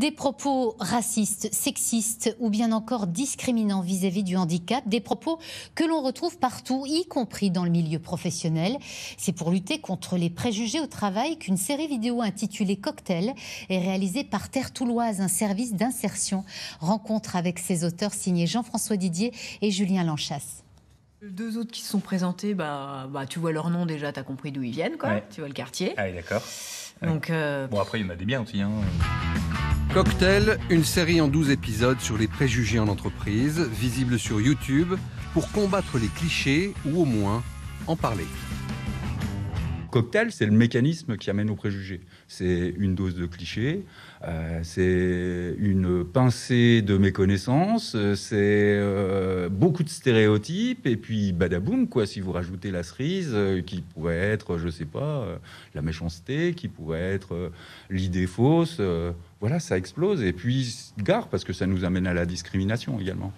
Des propos racistes, sexistes ou bien encore discriminants vis-à-vis du handicap, des propos que l'on retrouve partout, y compris dans le milieu professionnel. C'est pour lutter contre les préjugés au travail qu'une série vidéo intitulée Cocktail est réalisée par Terre Touloise, un service d'insertion. Rencontre avec ses auteurs signés Jean-François Didier et Julien Lanchasse. Deux autres qui se sont présentés, tu vois leur nom déjà, t'as compris d'où ils viennent, quoi. Ouais. Tu vois le quartier. Ah oui, d'accord. Donc, Bon, après, il y en a des biens aussi. Hein. Cocktail, une série en 12 épisodes sur les préjugés en entreprise, visible sur YouTube, pour combattre les clichés ou au moins en parler. Cocktail, c'est le mécanisme qui amène aux préjugés. C'est une dose de clichés, c'est une pincée de méconnaissance, c'est beaucoup de stéréotypes, et puis badaboum, quoi, si vous rajoutez la cerise, qui pourrait être, je sais pas, la méchanceté, qui pourrait être l'idée fausse, voilà, ça explose, et puis gare, parce que ça nous amène à la discrimination également.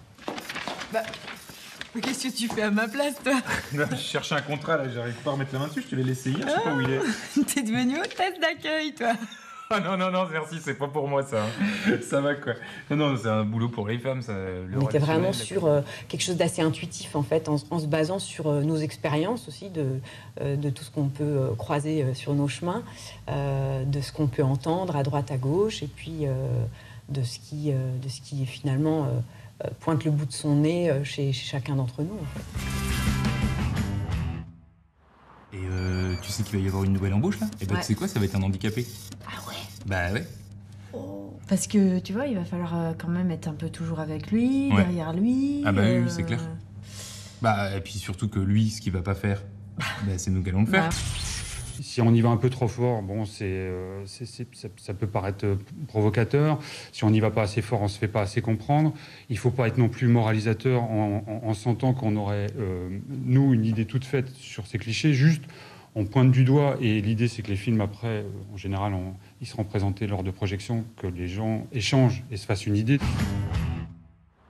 Mais qu'est-ce que tu fais à ma place, toi? Je cherchais un contrat, là, j'arrive pas à remettre la main dessus, je te l'ai laissé hier, je sais pas où il est. T'es devenu hôtesse d'accueil, toi. Ah non, merci, c'est pas pour moi, ça. Ça va, quoi. Non, c'est un boulot pour les femmes, ça. On était vraiment sur quelque chose d'assez intuitif, en fait, en se basant sur nos expériences aussi, de tout ce qu'on peut croiser sur nos chemins, de ce qu'on peut entendre à droite, à gauche, et puis de ce qui finalement pointe le bout de son nez chez chacun d'entre nous, en fait. Et tu sais qu'il va y avoir une nouvelle embauche, là? Et bah, tu sais quoi, ça va être un handicapé. Ah ouais? Bah ouais. Oh. Parce que, tu vois, il va falloir quand même être un peu toujours avec lui, derrière lui. Ah bah oui, c'est clair. Bah, et puis surtout que lui, ce qu'il va pas faire, c'est nous qui allons le faire. Si on y va un peu trop fort, bon, ça peut paraître provocateur. Si on n'y va pas assez fort, on ne se fait pas assez comprendre. Il ne faut pas être non plus moralisateur en sentant qu'on aurait, nous, une idée toute faite sur ces clichés. Juste, on pointe du doigt, et l'idée, c'est que les films, après, en général, ils seront présentés lors de projections, que les gens échangent et se fassent une idée.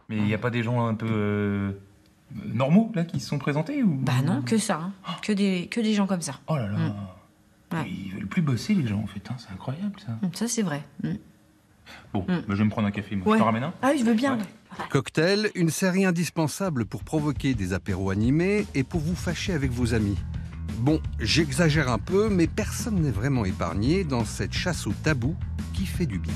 Mais il n'y a pas des gens un peu normaux, là, qui se sont présentés ou... Bah non, que ça. Hein. Que des gens comme ça. Oh là là. Ouais. Ils veulent plus bosser, les gens, en fait. Hein. C'est incroyable, ça. Ça, c'est vrai. Bon, je vais me prendre un café, moi. Je te ramène un? Ah oui, je veux bien. Ouais. Cocktail, une série indispensable pour provoquer des apéros animés et pour vous fâcher avec vos amis. Bon, j'exagère un peu, mais personne n'est vraiment épargné dans cette chasse au tabou qui fait du bien.